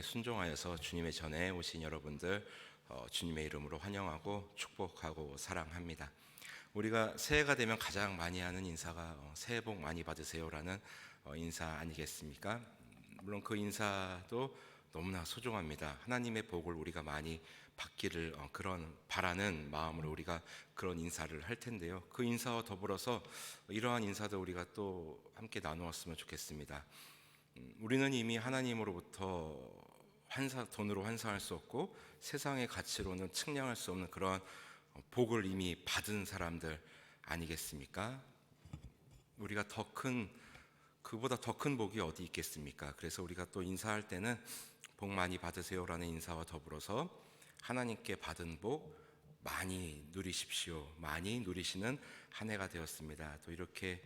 순종하여서 주님의 전에 오신 여러분들 주님의 이름으로 환영하고 축복하고 사랑합니다. 우리가 새해가 되면 가장 많이 하는 인사가 새해 복 많이 받으세요라는 인사 아니겠습니까? 물론 그 인사도 너무나 소중합니다. 하나님의 복을 우리가 많이 받기를 그런 바라는 마음으로 우리가 그런 인사를 할 텐데요. 그 인사와 더불어서 이러한 인사도 우리가 또 함께 나누었으면 좋겠습니다. 우리는 이미 하나님으로부터 돈으로 환산할 수 없고 세상의 가치로는 측량할 수 없는 그런 복을 이미 받은 사람들 아니겠습니까? 우리가 그보다 더 큰 복이 어디 있겠습니까? 그래서 우리가 또 인사할 때는 복 많이 받으세요라는 인사와 더불어서 하나님께 받은 복 많이 누리십시오. 많이 누리시는 한 해가 되었습니다. 또 이렇게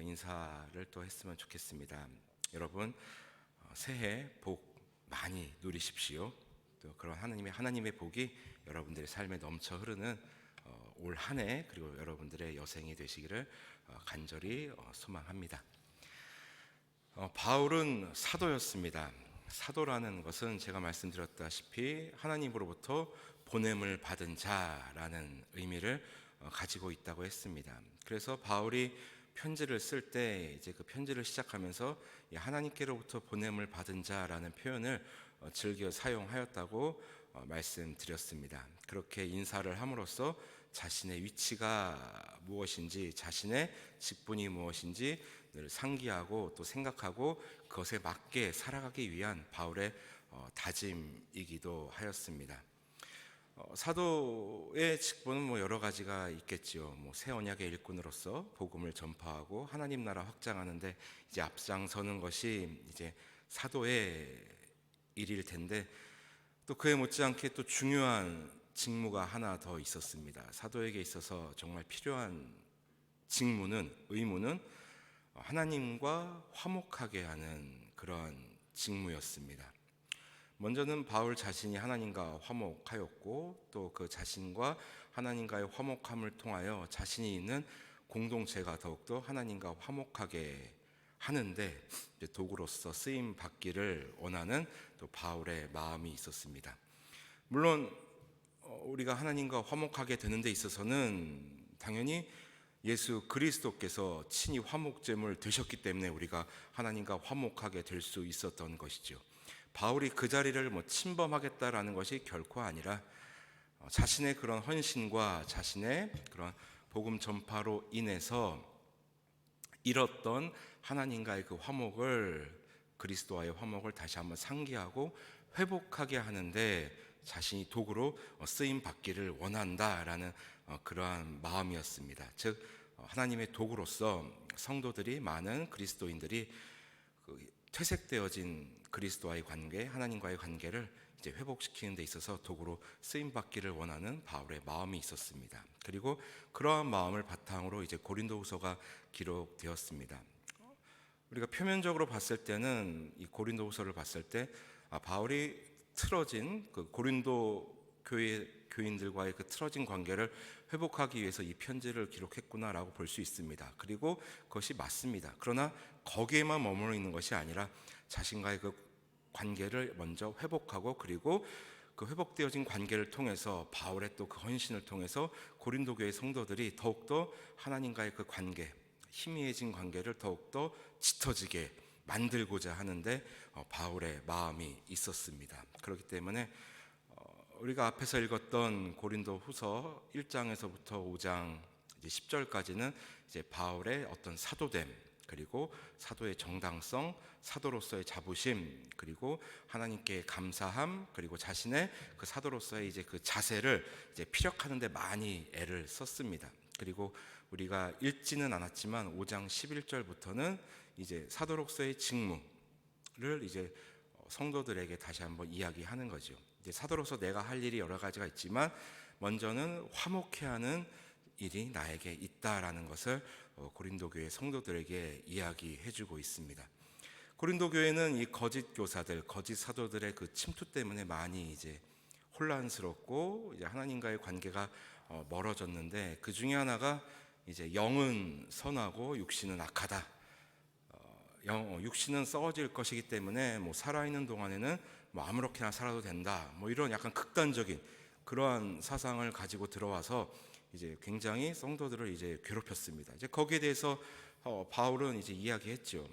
인사를 또 했으면 좋겠습니다. 여러분, 새해 복 많이 누리십시오. 또 그런 하나님의 복이 여러분들의 삶에 넘쳐 흐르는 올 한 해 그리고 여러분들의 여생이 되시기를 간절히 소망합니다. 바울은 사도였습니다. 사도라는 것은 제가 말씀드렸다시피 하나님으로부터 보냄을 받은 자라는 의미를 가지고 있다고 했습니다. 그래서 바울이 편지를 쓸 때 이제 그 편지를 시작하면서 하나님께로부터 보냄을 받은 자라는 표현을 즐겨 사용하였다고 말씀드렸습니다. 그렇게 인사를 함으로써 자신의 위치가 무엇인지, 자신의 직분이 무엇인지 늘 상기하고 또 생각하고 그것에 맞게 살아가기 위한 바울의 다짐이기도 하였습니다. 사도의 직분은 여러 가지가 있겠지요. 새 언약의 일꾼으로서 복음을 전파하고 하나님 나라 확장하는데 이제 앞장서는 것이 이제 사도의 일일 텐데, 또 그에 못지않게 또 중요한 직무가 하나 더 있었습니다. 사도에게 있어서 정말 필요한 의무는 하나님과 화목하게 하는 그런 직무였습니다. 먼저는 바울 자신이 하나님과 화목하였고, 또 그 자신과 하나님과의 화목함을 통하여 자신이 있는 공동체가 더욱더 하나님과 화목하게 하는데 도구로서 쓰임 받기를 원하는 또 바울의 마음이 있었습니다. 물론 우리가 하나님과 화목하게 되는 데 있어서는 당연히 예수 그리스도께서 친히 화목제물 되셨기 때문에 우리가 하나님과 화목하게 될 수 있었던 것이죠. 바울이 그 자리를 침범하겠다라는 것이 결코 아니라 자신의 그런 헌신과 자신의 그런 복음 전파로 인해서 잃었던 하나님과의 그 그리스도와의 화목을 다시 한번 상기하고 회복하게 하는데 자신이 도구로 쓰임 받기를 원한다라는 그러한 마음이었습니다. 즉 하나님의 도구로서 성도들이, 많은 그리스도인들이 퇴색되어진 그리스도와의 관계, 하나님과의 관계를 이제 회복시키는 데 있어서 도구로 쓰임 받기를 원하는 바울의 마음이 있었습니다. 그리고 그러한 마음을 바탕으로 이제 고린도후서가 기록되었습니다. 우리가 표면적으로 봤을 때는 이 고린도후서를 봤을 때 바울이 틀어진 그 고린도 교인들과의 그 틀어진 관계를 회복하기 위해서 이 편지를 기록했구나라고 볼 수 있습니다. 그리고 그것이 맞습니다. 그러나 거기에만 머무르 있는 것이 아니라 자신과의 그 관계를 먼저 회복하고, 그리고 그 회복되어진 관계를 통해서 바울의 또 그 헌신을 통해서 고린도 교회 성도들이 더욱더 하나님과의 그 관계, 희미해진 관계를 더욱더 짙어지게 만들고자 하는데 바울의 마음이 있었습니다. 그렇기 때문에 우리가 앞에서 읽었던 고린도 후서 1장에서부터 5장 10절까지는 이제 바울의 어떤 사도됨, 그리고 사도의 정당성, 사도로서의 자부심, 그리고 하나님께 감사함, 그리고 자신의 그 사도로서의 이제 그 자세를 이제 피력하는 데 많이 애를 썼습니다. 그리고 우리가 읽지는 않았지만 5장 11절부터는 이제 사도로서의 직무를 이제 성도들에게 다시 한번 이야기하는 거죠. 이제 사도로서 내가 할 일이 여러 가지가 있지만 먼저는 화목해 하는 일이 나에게 있다라는 것을 고린도 교회 성도들에게 이야기해주고 있습니다. 고린도 교회는 이 거짓 교사들, 거짓 사도들의 그 침투 때문에 많이 이제 혼란스럽고 이제 하나님과의 관계가 멀어졌는데, 그 중에 하나가 이제 영은 선하고 육신은 악하다. 육신은 썩어질 것이기 때문에 살아있는 동안에는 뭐 아무렇게나 살아도 된다, 뭐 이런 약간 극단적인 그러한 사상을 가지고 들어와서 이제 굉장히 성도들을 이제 괴롭혔습니다. 이제 거기에 대해서 바울은 이제 이야기했죠.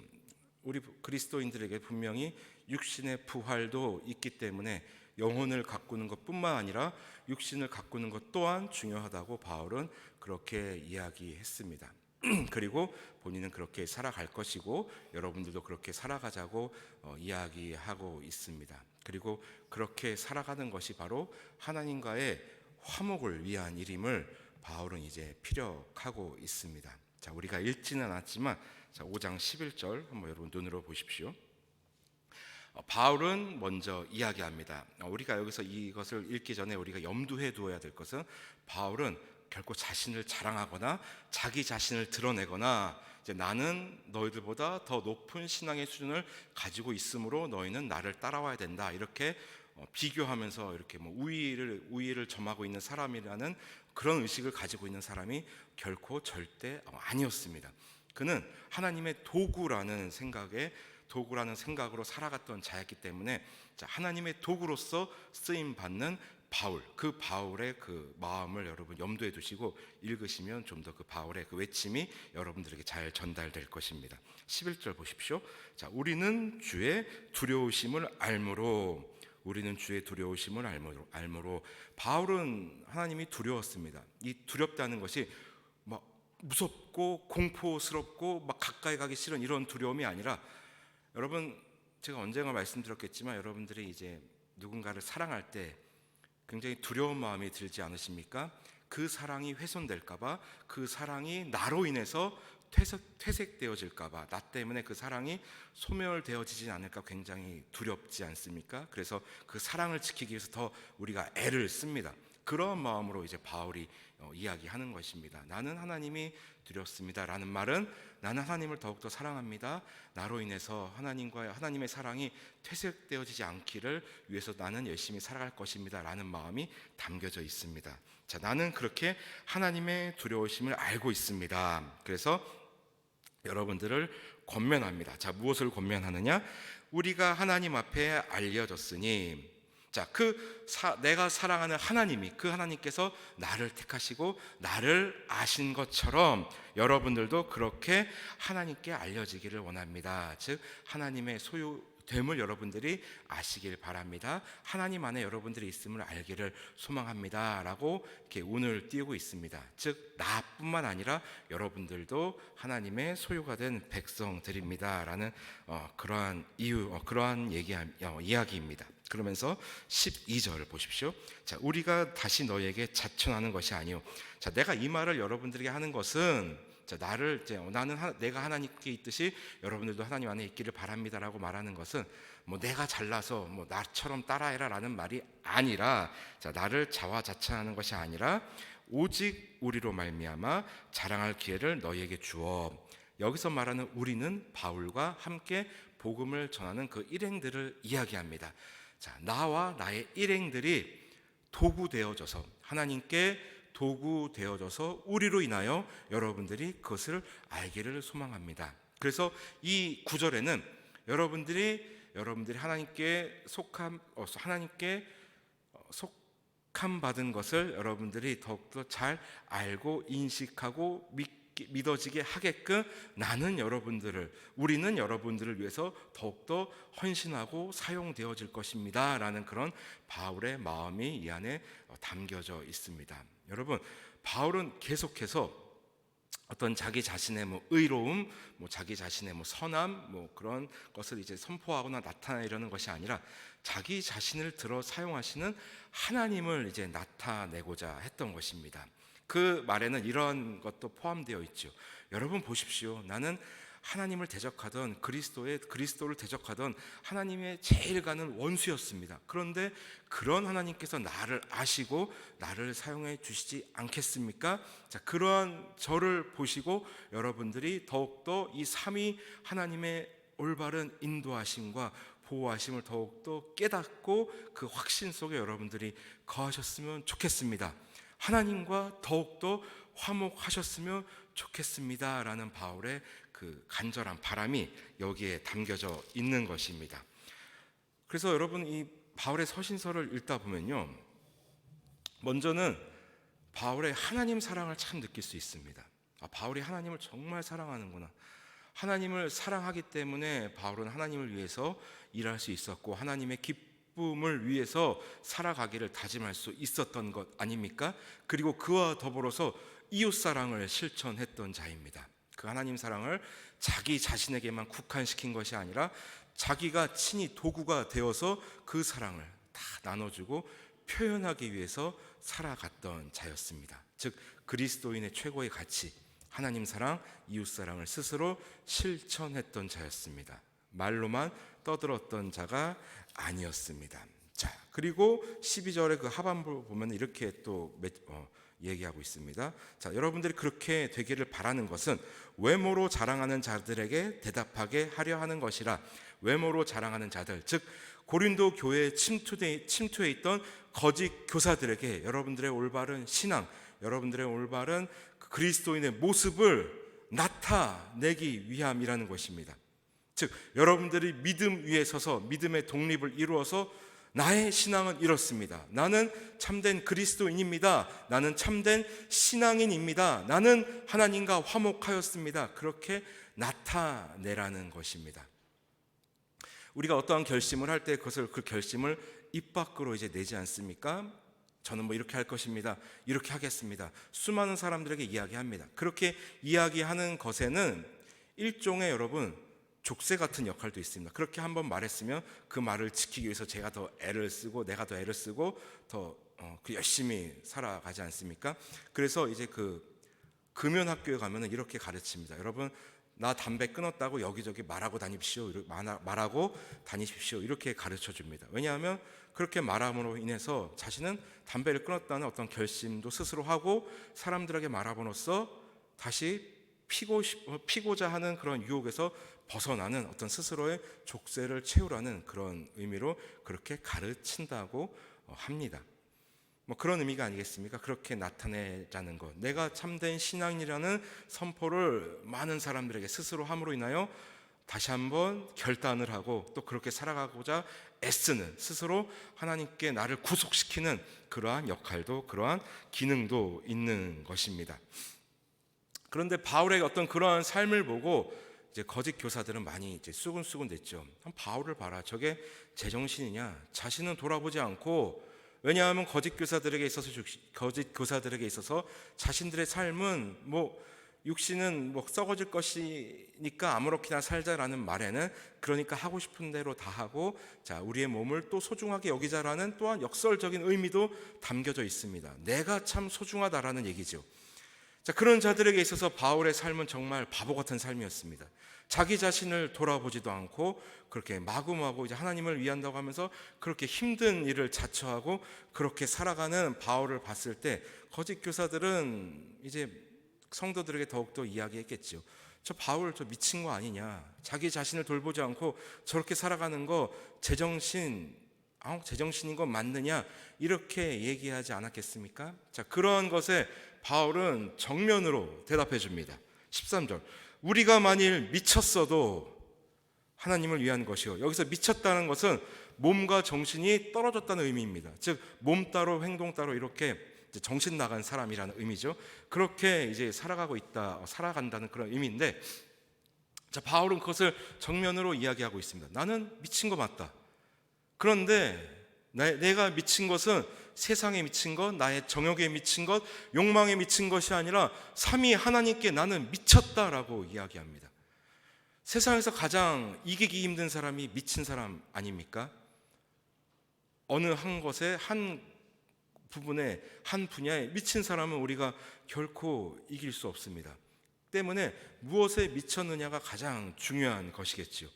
우리 그리스도인들에게 분명히 육신의 부활도 있기 때문에 영혼을 가꾸는 것뿐만 아니라 육신을 가꾸는 것 또한 중요하다고 바울은 그렇게 이야기했습니다. 그리고 본인은 그렇게 살아갈 것이고 여러분들도 그렇게 살아가자고 이야기하고 있습니다. 그리고 그렇게 살아가는 것이 바로 하나님과의 화목을 위한 일임을 바울은 이제 피력하고 있습니다. 자, 우리가 읽지는 않았지만 5장 11절 한번 여러분 눈으로 보십시오. 바울은 먼저 이야기합니다. 우리가 여기서 이것을 읽기 전에 우리가 염두해 두어야 될 것은, 바울은 결코 자신을 자랑하거나 자기 자신을 드러내거나 이제 나는 너희들보다 더 높은 신앙의 수준을 가지고 있으므로 너희는 나를 따라와야 된다, 이렇게 비교하면서 이렇게 뭐 우위를 점하고 있는 사람이라는 그런 의식을 가지고 있는 사람이 결코 절대 아니었습니다. 그는 하나님의 도구라는 생각으로 살아갔던 자였기 때문에, 하나님의 도구로서 쓰임 받는 바울, 그 바울의 그 마음을 여러분 염두에 두시고 읽으시면 좀 더 그 바울의 그 외침이 여러분들에게 잘 전달될 것입니다. 11절 보십시오. 자, 우리는 주의 두려우심을 알므로. 바울은 하나님이 두려웠습니다. 이 두렵다는 것이 막 무섭고 공포스럽고 막 가까이 가기 싫은 이런 두려움이 아니라, 여러분 제가 언젠가 말씀드렸겠지만 여러분들이 이제 누군가를 사랑할 때 굉장히 두려운 마음이 들지 않으십니까? 그 사랑이 훼손될까봐, 그 사랑이 나로 인해서 퇴색되어질까봐, 나 때문에 그 사랑이 소멸되어지지 않을까 굉장히 두렵지 않습니까? 그래서 그 사랑을 지키기 위해서 더 우리가 애를 씁니다. 그런 마음으로 이제 바울이 이야기하는 것입니다. 나는 하나님이 두렵습니다 라는 말은, 나는 하나님을 더욱더 사랑합니다, 나로 인해서 하나님의 사랑이 퇴색되어지지 않기를 위해서 나는 열심히 살아갈 것입니다 라는 마음이 담겨져 있습니다. 자, 나는 그렇게 하나님의 두려우심을 알고 있습니다. 그래서 여러분들을 권면합니다. 자, 무엇을 권면하느냐? 우리가 하나님 앞에 알려졌으니, 자, 내가 사랑하는 하나님이, 그 하나님께서 나를 택하시고 나를 아신 것처럼 여러분들도 그렇게 하나님께 알려지기를 원합니다. 즉 하나님의 소유됨을 여러분들이 아시길 바랍니다. 하나님 안에 여러분들이 있음을 알기를 소망합니다 라고 이렇게 운을 띄우고 있습니다. 즉 나뿐만 아니라 여러분들도 하나님의 소유가 된 백성들입니다 라는 그러한 이야기입니다. 그러면서 12절 보십시오. 자, 우리가 다시 너에게 자천하는 것이 아니요. 자, 내가 이 말을 여러분들에게 하는 것은, 내가 하나님께 있듯이 여러분들도 하나님 안에 있기를 바랍니다라고 말하는 것은, 뭐 내가 잘나서 뭐 나처럼 따라해라라는 말이 아니라, 나를 자화자찬하는 것이 아니라 오직 우리로 말미암아 자랑할 기회를 너희에게 주어. 여기서 말하는 우리는 바울과 함께 복음을 전하는 그 일행들을 이야기합니다. 자, 나와 나의 일행들이 도구되어져서, 하나님께 도구되어져서 우리로 인하여 여러분들이 그것을 알기를 소망합니다. 그래서 이 구절에는 여러분들이 하나님께 속함 받은 것을 여러분들이 더욱더 잘 알고 인식하고 믿어지게 하게끔 우리는 여러분들을 위해서 더욱더 헌신하고 사용되어질 것입니다 라는 그런 바울의 마음이 이 안에 담겨져 있습니다. 여러분, 바울은 계속해서 어떤 자기 자신의 의로움, 자기 자신의 선함, 그런 것을 이제 선포하거나 나타내려는 것이 아니라 자기 자신을 들어 사용하시는 하나님을 이제 나타내고자 했던 것입니다. 그 말에는 이런 것도 포함되어 있죠. 여러분 보십시오. 나는 하나님을 대적하던 그리스도를 대적하던 하나님의 제일 가는 원수였습니다. 그런데 그런 하나님께서 나를 아시고 나를 사용해 주시지 않겠습니까? 자, 그러한 저를 보시고 여러분들이 더욱더 이 삼위 하나님의 올바른 인도하심과 보호하심을 더욱더 깨닫고 그 확신 속에 여러분들이 거하셨으면 좋겠습니다. 하나님과 더욱더 화목하셨으면 좋겠습니다 라는 바울의 그 간절한 바람이 여기에 담겨져 있는 것입니다. 그래서 여러분 이 바울의 서신서를 읽다 보면요, 먼저는 바울의 하나님 사랑을 참 느낄 수 있습니다. 바울이 하나님을 정말 사랑하는구나. 하나님을 사랑하기 때문에 바울은 하나님을 위해서 일할 수 있었고 하나님의 기쁨을 위해서 살아가기를 다짐할 수 있었던 것 아닙니까? 그리고 그와 더불어서 이웃사랑을 실천했던 자입니다. 그 하나님 사랑을 자기 자신에게만 국한시킨 것이 아니라 자기가 친히 도구가 되어서 그 사랑을 다 나눠주고 표현하기 위해서 살아갔던 자였습니다. 즉 그리스도인의 최고의 가치, 하나님 사랑, 이웃 사랑을 스스로 실천했던 자였습니다. 말로만 떠들었던 자가 아니었습니다. 자, 그리고 12절의 그 하반부 보면 이렇게 또 얘기하고 있습니다. 자, 여러분들이 그렇게 되기를 바라는 것은 외모로 자랑하는 자들에게 대답하게 하려 하는 것이라. 외모로 자랑하는 자들, 즉 고린도 교회에 침투해 있던 거짓 교사들에게 여러분들의 올바른 신앙, 여러분들의 올바른 그리스도인의 모습을 나타내기 위함이라는 것입니다. 즉 여러분들이 믿음 위에 서서 믿음의 독립을 이루어서 나의 신앙은 이렇습니다. 나는 참된 그리스도인입니다. 나는 참된 신앙인입니다. 나는 하나님과 화목하였습니다. 그렇게 나타내라는 것입니다. 우리가 어떠한 결심을 할 때 그 결심을 입 밖으로 이제 내지 않습니까? 저는 뭐 이렇게 할 것입니다. 이렇게 하겠습니다. 수많은 사람들에게 이야기합니다. 그렇게 이야기하는 것에는 일종의 여러분 족쇄 같은 역할도 있습니다. 그렇게 한번 말했으면 그 말을 지키기 위해서 제가 더 애를 쓰고 내가 더 애를 쓰고 더 열심히 살아가지 않습니까? 그래서 이제 그 금연 학교에 가면은 이렇게 가르칩니다. 여러분 나 담배 끊었다고 여기저기 말하고 다니십시오. 이렇게 가르쳐 줍니다. 왜냐하면 그렇게 말함으로 인해서 자신은 담배를 끊었다는 어떤 결심도 스스로 하고 사람들에게 말함으로써 다시 피고자 하는 그런 유혹에서 벗어나는 어떤 스스로의 족쇄를 채우라는 그런 의미로 그렇게 가르친다고 합니다. 뭐 그런 의미가 아니겠습니까? 그렇게 나타내자는 것, 내가 참된 신앙이라는 선포를 많은 사람들에게 스스로 함으로 인하여 다시 한번 결단을 하고 또 그렇게 살아가고자 애쓰는, 스스로 하나님께 나를 구속시키는 그러한 역할도, 그러한 기능도 있는 것입니다. 그런데 바울의 어떤 그러한 삶을 보고 이제 거짓 교사들은 많이 이제 수군수군 됐죠. 바울을 봐라, 저게 제정신이냐? 자신은 돌아보지 않고, 왜냐하면 거짓 교사들에게 있어서 자신들의 삶은 육신은 썩어질 것이니까 아무렇게나 살자라는 말에는, 그러니까 하고 싶은 대로 다 하고, 자, 우리의 몸을 또 소중하게 여기자라는 또한 역설적인 의미도 담겨져 있습니다. 내가 참 소중하다라는 얘기죠. 자, 그런 자들에게 있어서 바울의 삶은 정말 바보 같은 삶이었습니다. 자기 자신을 돌아보지도 않고 그렇게 마구마구 이제 하나님을 위한다고 하면서 그렇게 힘든 일을 자처하고 그렇게 살아가는 바울을 봤을 때 거짓 교사들은 이제 성도들에게 더욱더 이야기했겠죠. 저 바울 저 미친 거 아니냐? 자기 자신을 돌보지 않고 저렇게 살아가는 거 제정신인 거 맞느냐? 이렇게 얘기하지 않았겠습니까? 자, 그러한 것에 바울은 정면으로 대답해 줍니다. 13절. 우리가 만일 미쳤어도 하나님을 위한 것이요. 여기서 미쳤다는 것은 몸과 정신이 떨어졌다는 의미입니다. 즉 몸 따로 행동 따로 이렇게 정신 나간 사람이라는 의미죠. 그렇게 이제 살아간다는 그런 의미인데, 자, 바울은 그것을 정면으로 이야기하고 있습니다. 나는 미친 거 맞다. 그런데 내가 미친 것은 세상에 미친 것, 나의 정욕에 미친 것, 욕망에 미친 것이 아니라 삼위 하나님께 나는 미쳤다라고 이야기합니다. 세상에서 가장 이기기 힘든 사람이 미친 사람 아닙니까? 어느 한 것에, 한 부분에, 한 분야에 미친 사람은 우리가 결코 이길 수 없습니다. 때문에 무엇에 미쳤느냐가 가장 중요한 것이겠지요.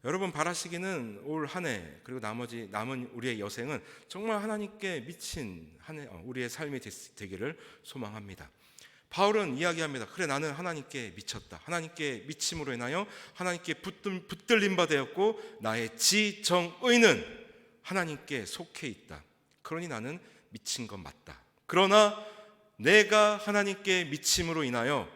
여러분 바라시기는 올 한 해 그리고 나머지 남은 우리의 여생은 정말 하나님께 미친 한 해, 우리의 삶이 되기를 소망합니다. 바울은 이야기합니다. 그래, 나는 하나님께 미쳤다. 하나님께 미침으로 인하여 하나님께 붙들림 바 되었고 나의 지정의는 하나님께 속해 있다. 그러니 나는 미친 건 맞다. 그러나 내가 하나님께 미침으로 인하여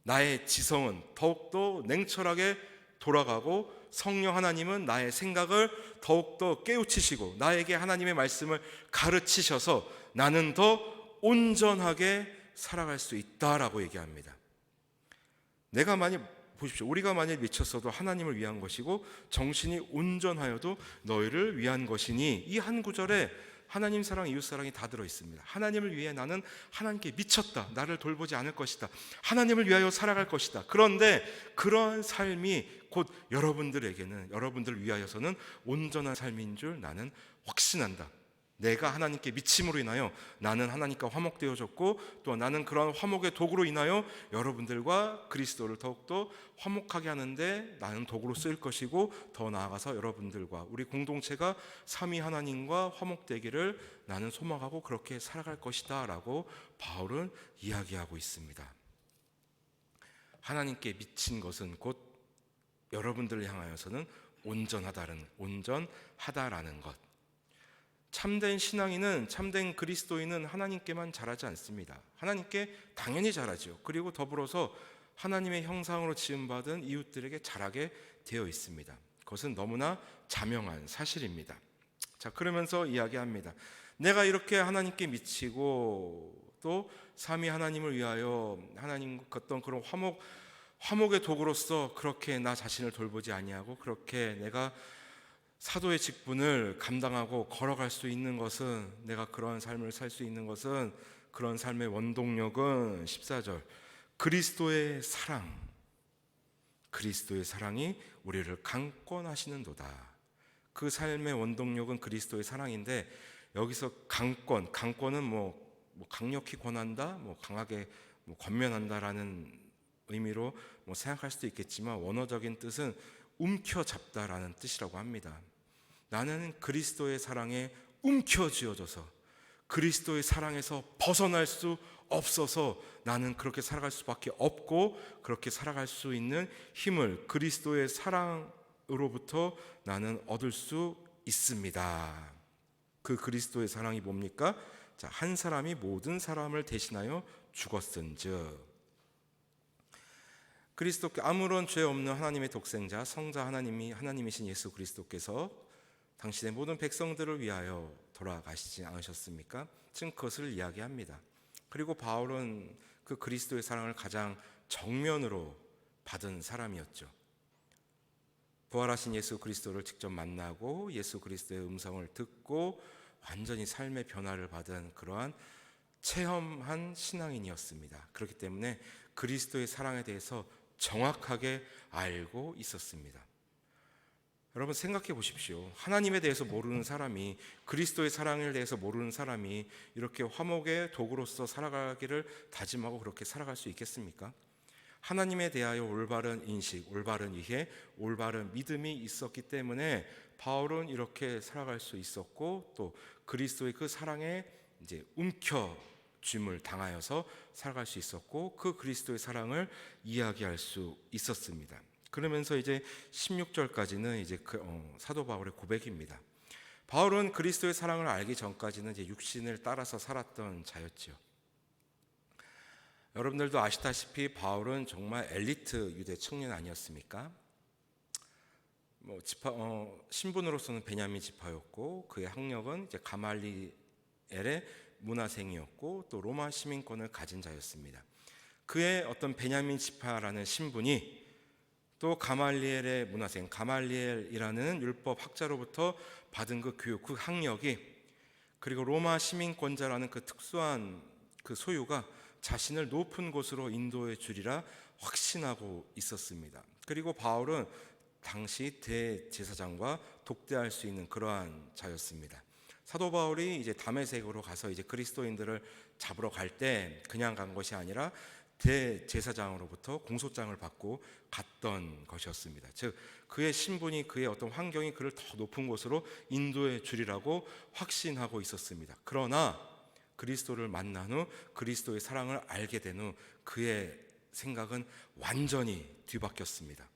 나의 지성은 더욱더 냉철하게 돌아가고 성령 하나님은 나의 생각을 더욱더 깨우치시고 나에게 하나님의 말씀을 가르치셔서 나는 더 온전하게 살아갈 수 있다라고 얘기합니다. 내가 만약 보십시오. 우리가 만약 미쳤어도 하나님을 위한 것이고 정신이 온전하여도 너희를 위한 것이니, 이 한 구절에 하나님 사랑, 이웃 사랑이 다 들어 있습니다. 하나님을 위해 나는 하나님께 미쳤다. 나를 돌보지 않을 것이다. 하나님을 위하여 살아갈 것이다. 그런데 그런 삶이 곧 여러분들에게는, 여러분들을 위하여서는 온전한 삶인 줄 나는 확신한다. 내가 하나님께 미침으로 인하여 나는 하나님과 화목되어졌고, 또 나는 그런 화목의 도구로 인하여 여러분들과 그리스도를 더욱더 화목하게 하는데 나는 도구로 쓰일 것이고, 더 나아가서 여러분들과 우리 공동체가 삼위 하나님과 화목되기를 나는 소망하고 그렇게 살아갈 것이다 라고 바울은 이야기하고 있습니다. 하나님께 미친 것은 곧 여러분들을 향하여서는 온전하다라는 것. 참된 신앙인은, 참된 그리스도인은 하나님께만 잘하지 않습니다. 하나님께 당연히 잘하죠. 그리고 더불어서 하나님의 형상으로 지음받은 이웃들에게 잘하게 되어 있습니다. 그것은 너무나 자명한 사실입니다. 자, 그러면서 이야기합니다. 내가 이렇게 하나님께 미치고 또 삼위 하나님을 위하여 하나님 어떤 그런 화목의 도구로서 그렇게 나 자신을 돌보지 아니하고 그렇게 내가 사도의 직분을 감당하고 걸어갈 수 있는 것은, 내가 그러한 삶을 살 수 있는 것은, 그런 삶의 원동력은 14절 그리스도의 사랑이 우리를 강권하시는도다. 그 삶의 원동력은 그리스도의 사랑인데, 여기서 강권은 뭐 강력히 권한다, 강하게 권면한다라는 의미로 생각할 수도 있겠지만, 원어적인 뜻은 움켜잡다라는 뜻이라고 합니다. 나는 그리스도의 사랑에 움켜쥐어져서 그리스도의 사랑에서 벗어날 수 없어서 나는 그렇게 살아갈 수밖에 없고, 그렇게 살아갈 수 있는 힘을 그리스도의 사랑으로부터 나는 얻을 수 있습니다. 그 그리스도의 사랑이 뭡니까? 자, 한 사람이 모든 사람을 대신하여 죽었은즉. 그리스도께 아무런 죄 없는 하나님의 독생자 성자 하나님이신 예수 그리스도께서 당신의 모든 백성들을 위하여 돌아가시지 않으셨습니까? 지금 그것을 이야기합니다. 그리고 바울은 그 그리스도의 사랑을 가장 정면으로 받은 사람이었죠. 부활하신 예수 그리스도를 직접 만나고 예수 그리스도의 음성을 듣고 완전히 삶의 변화를 받은 그러한 체험한 신앙인이었습니다. 그렇기 때문에 그리스도의 사랑에 대해서 정확하게 알고 있었습니다. 여러분 생각해 보십시오. 하나님에 대해서 모르는 사람이, 그리스도의 사랑에 대해서 모르는 사람이 이렇게 화목의 도구로서 살아가기를 다짐하고 그렇게 살아갈 수 있겠습니까? 하나님에 대하여 올바른 인식, 올바른 이해, 올바른 믿음이 있었기 때문에 바울은 이렇게 살아갈 수 있었고, 또 그리스도의 그 사랑에 이제 움켜쥐임을 당하여서 살아갈 수 있었고, 그 그리스도의 사랑을 이야기할 수 있었습니다. 그러면서 이제 16절까지는 이제 사도 바울의 고백입니다. 바울은 그리스도의 사랑을 알기 전까지는 이제 육신을 따라서 살았던 자였죠. 여러분들도 아시다시피 바울은 정말 엘리트 유대 청년 아니었습니까? 신분으로서는 베냐민 지파였고, 그의 학력은 이제 가말리엘의 문화생이었고, 또 로마 시민권을 가진 자였습니다. 그의 어떤 베냐민 지파라는 신분이 또 가말리엘의 문화생, 가말리엘이라는 율법 학자로부터 받은 그 교육, 그 학력이, 그리고 로마 시민권자라는 그 특수한 그 소유가 자신을 높은 곳으로 인도해 주리라 확신하고 있었습니다. 그리고 바울은 당시 대제사장과 독대할 수 있는 그러한 자였습니다. 사도 바울이 이제 다메섹으로 가서 이제 그리스도인들을 잡으러 갈 때 그냥 간 것이 아니라 대제사장으로부터 공소장을 받고 갔던 것이었습니다. 즉 그의 신분이, 그의 어떤 환경이 그를 더 높은 곳으로 인도해 주리라고 확신하고 있었습니다. 그러나 그리스도를 만난 후, 그리스도의 사랑을 알게 된 후 그의 생각은 완전히 뒤바뀌었습니다.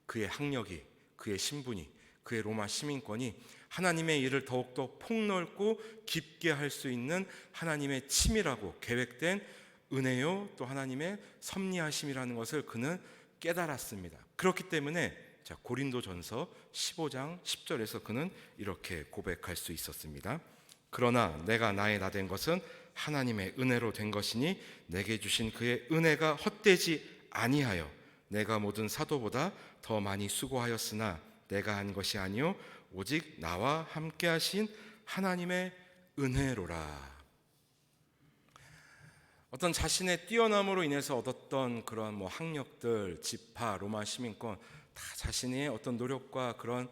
그의 학력이, 그의 신분이, 그의 로마 시민권이 하나님의 일을 더욱더 폭넓고 깊게 할 수 있는 하나님의 치밀하고 계획된 은혜요, 또 하나님의 섭리하심이라는 것을 그는 깨달았습니다. 그렇기 때문에 자, 고린도전서 15장 10절에서 그는 이렇게 고백할 수 있었습니다. 그러나 내가 나의 나 된 것은 하나님의 은혜로 된 것이니 내게 주신 그의 은혜가 헛되지 아니하여 내가 모든 사도보다 더 많이 수고하였으나 내가 한 것이 아니요 오직 나와 함께 하신 하나님의 은혜로라. 어떤 자신의 뛰어남으로 인해서 얻었던 그런 학력들, 지파, 로마 시민권 다 자신의 어떤 노력과 그런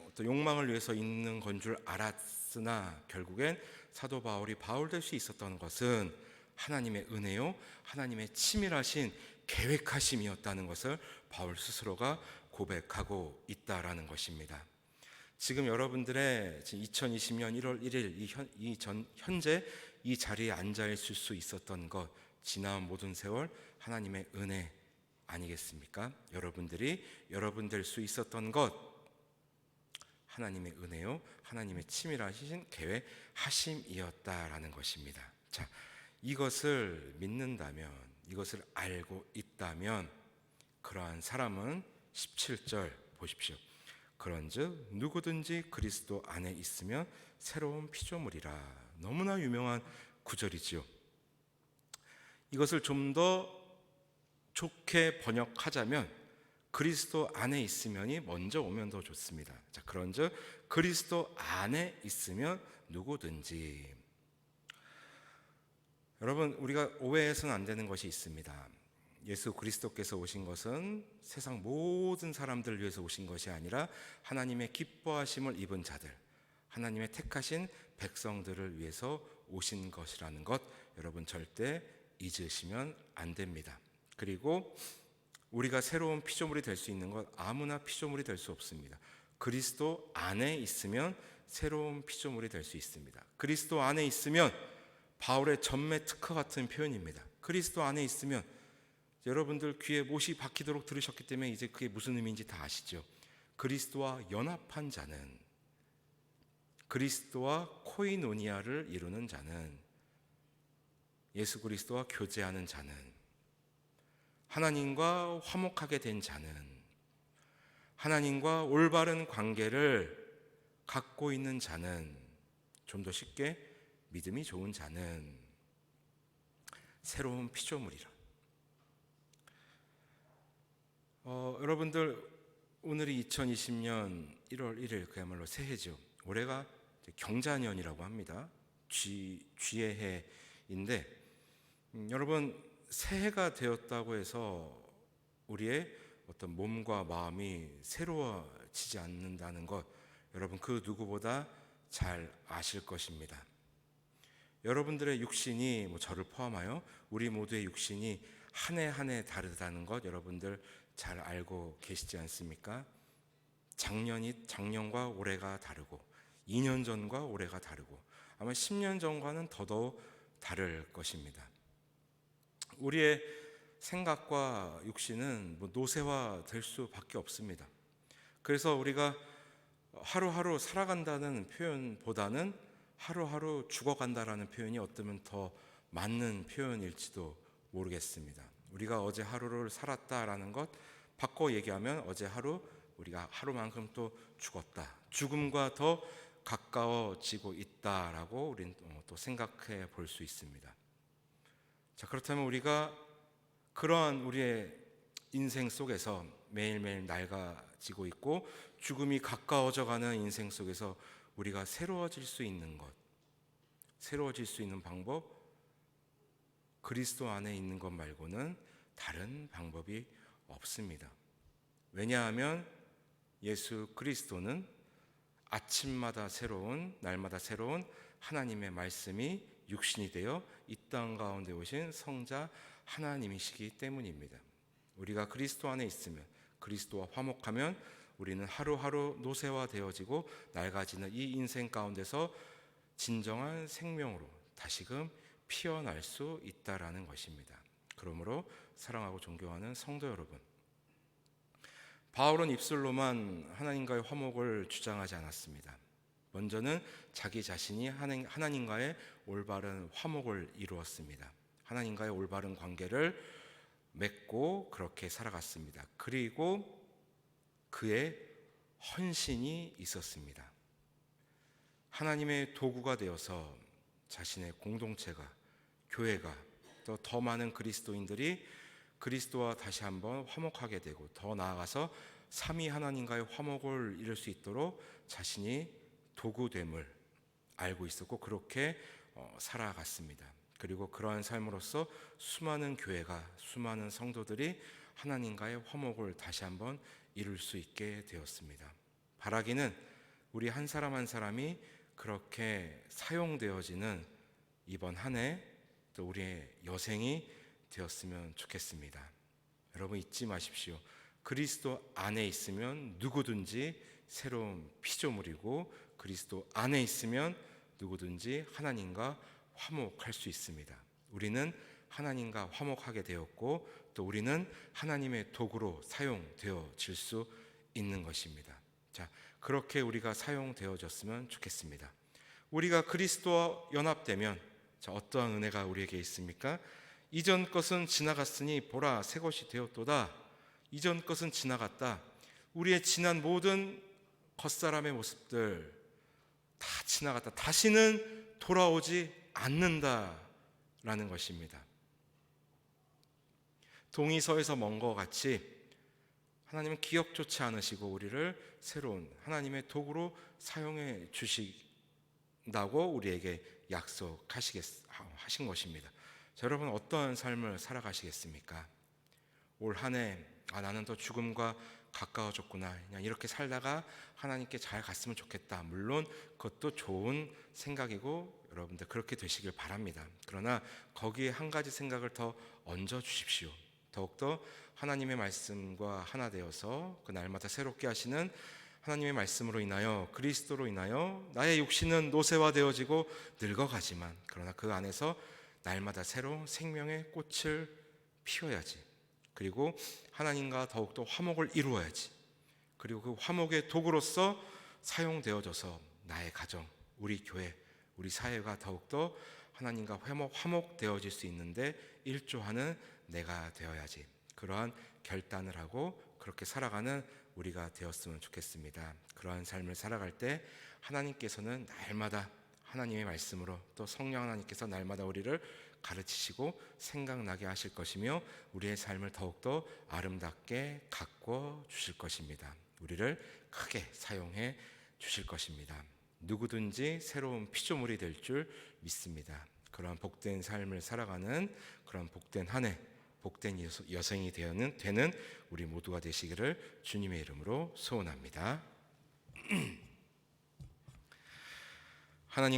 어떤 욕망을 위해서 있는 건 줄 알았으나 결국엔 사도 바울이 바울 될 수 있었던 것은 하나님의 은혜요, 하나님의 치밀하신 계획하심이었다는 것을 바울 스스로가 고백하고 있다라는 것입니다. 지금 여러분들의 2020년 1월 1일 현재 이 자리에 앉아 있을 수 있었던 것, 지나온 모든 세월 하나님의 은혜 아니겠습니까? 여러분들이 여러분 될 수 있었던 것 하나님의 은혜요, 하나님의 치밀하신 계획하심이었다라는 것입니다. 자, 이것을 믿는다면, 이것을 알고 있다면 그러한 사람은 17절 보십시오. 그런즉 누구든지 그리스도 안에 있으면 새로운 피조물이라. 너무나 유명한 구절이지요. 이것을 좀 더 좋게 번역하자면 그리스도 안에 있으면이 먼저 오면 더 좋습니다. 자, 그런즉 그리스도 안에 있으면 누구든지. 여러분, 우리가 오해해서는 안 되는 것이 있습니다. 예수 그리스도께서 오신 것은 세상 모든 사람들을 위해서 오신 것이 아니라 하나님의 기뻐하심을 입은 자들, 하나님의 택하신 백성들을 위해서 오신 것이라는 것 여러분 절대 잊으시면 안 됩니다. 그리고 우리가 새로운 피조물이 될 수 있는 것, 아무나 피조물이 될 수 없습니다. 그리스도 안에 있으면 새로운 피조물이 될 수 있습니다. 그리스도 안에 있으면 바울의 전매 특허 같은 표현입니다. 그리스도 안에 있으면, 여러분들 귀에 못이 박히도록 들으셨기 때문에 이제 그게 무슨 의미인지 다 아시죠? 그리스도와 연합한 자는, 그리스도와 코이노니아를 이루는 자는, 예수 그리스도와 교제하는 자는, 하나님과 화목하게 된 자는, 하나님과 올바른 관계를 갖고 있는 자는, 좀 더 쉽게 믿음이 좋은 자는 새로운 피조물이라. 여러분들, 오늘이 2020년 1월 1일 그야말로 새해죠. 올해가 경자년이라고 합니다. 쥐의 해인데, 여러분, 새해가 되었다고 해서 우리의 어떤 몸과 마음이 새로워지지 않는다는 것, 여러분 그 누구보다 잘 아실 것입니다. 여러분들의 육신이, 저를 포함하여 우리 모두의 육신이 한 해 한 해 다르다는 것 여러분들 잘 알고 계시지 않습니까? 작년과 올해가 다르고 2년 전과 올해가 다르고 아마 10년 전과는 더더욱 다를 것입니다. 우리의 생각과 육신은 노쇠화 될 수밖에 없습니다. 그래서 우리가 하루하루 살아간다는 표현보다는 하루하루 죽어간다라는 표현이 어쩌면 더 맞는 표현일지도 모르겠습니다. 우리가 어제 하루를 살았다라는 것 바꿔 얘기하면 어제 하루 우리가 하루만큼 또 죽었다, 죽음과 더 가까워지고 있다라고 우리는 또 생각해 볼 수 있습니다. 자, 그렇다면 우리가 그러한 우리의 인생 속에서 매일매일 낡아지고 있고 죽음이 가까워져 가는 인생 속에서 우리가 새로워질 수 있는 것, 새로워질 수 있는 방법, 그리스도 안에 있는 것 말고는 다른 방법이 없습니다. 왜냐하면 예수 그리스도는 아침마다 새로운, 날마다 새로운 하나님의 말씀이 육신이 되어 이 땅 가운데 오신 성자 하나님이시기 때문입니다. 우리가 그리스도 안에 있으면, 그리스도와 화목하면 우리는 하루하루 노쇠화되어지고 낡아지는 이 인생 가운데서 진정한 생명으로 다시금 피어날 수 있다라는 것입니다. 그러므로 사랑하고 존경하는 성도 여러분, 바울은 입술로만 하나님과의 화목을 주장하지 않았습니다. 먼저는 자기 자신이 하나님과의 올바른 화목을 이루었습니다. 하나님과의 올바른 관계를 맺고 그렇게 살아갔습니다. 그리고 그의 헌신이 있었습니다. 하나님의 도구가 되어서 자신의 공동체가, 교회가, 또 더 많은 그리스도인들이 그리스도와 다시 한번 화목하게 되고, 더 나아가서 삼위 하나님과의 화목을 이룰 수 있도록 자신이 도구됨을 알고 있었고, 그렇게 살아갔습니다. 그리고 그러한 삶으로써 수많은 교회가, 수많은 성도들이 하나님과의 화목을 다시 한번 이룰 수 있게 되었습니다. 바라기는 우리 한 사람 한 사람이 그렇게 사용되어지는 이번 한 해, 또 우리의 여생이 되었으면 좋겠습니다. 여러분 잊지 마십시오. 그리스도 안에 있으면 누구든지 새로운 피조물이고, 그리스도 안에 있으면 누구든지 하나님과 화목할 수 있습니다. 우리는 하나님과 화목하게 되었고, 또 우리는 하나님의 도구로 사용되어질 수 있는 것입니다. 자, 그렇게 우리가 사용되어졌으면 좋겠습니다. 우리가 그리스도와 연합되면 어떠한 은혜가 우리에게 있습니까? 이전 것은 지나갔으니 보라 새 것이 되었도다. 이전 것은 지나갔다. 우리의 지난 모든 겉사람의 모습들 다 지나갔다. 다시는 돌아오지 않는다라는 것입니다. 동이서에서 먼 것 같이 하나님은 기억조차 않으시고 우리를 새로운 하나님의 도구로 사용해 주신다고 우리에게 약속하신 것입니다. 자, 여러분 어떠한 삶을 살아가시겠습니까? 올 한 해 나는 더 죽음과 가까워졌구나, 그냥 이렇게 살다가 하나님께 잘 갔으면 좋겠다. 물론 그것도 좋은 생각이고 여러분들 그렇게 되시길 바랍니다. 그러나 거기에 한 가지 생각을 더 얹어 주십시오. 더욱더 하나님의 말씀과 하나 되어서 그 날마다 새롭게 하시는 하나님의 말씀으로 인하여, 그리스도로 인하여 나의 육신은 노쇠화되어지고 늙어가지만, 그러나 그 안에서 날마다 새로운 생명의 꽃을 피워야지. 그리고 하나님과 더욱더 화목을 이루어야지. 그리고 그 화목의 도구로서 사용되어져서 나의 가정, 우리 교회, 우리 사회가 더욱더 하나님과 화목되어질 수 있는데 일조하는 내가 되어야지. 그러한 결단을 하고 그렇게 살아가는 우리가 되었으면 좋겠습니다. 그러한 삶을 살아갈 때 하나님께서는 날마다 하나님의 말씀으로, 또 성령 하나님께서 날마다 우리를 가르치시고 생각나게 하실 것이며 우리의 삶을 더욱더 아름답게 가꿔 주실 것입니다. 우리를 크게 사용해 주실 것입니다. 누구든지 새로운 피조물이 될 줄 믿습니다. 그러한 복된 삶을 살아가는 그런 복된 한 해, 복된 여생이 되는 우리 모두가 되시기를 주님의 이름으로 소원합니다. 하나님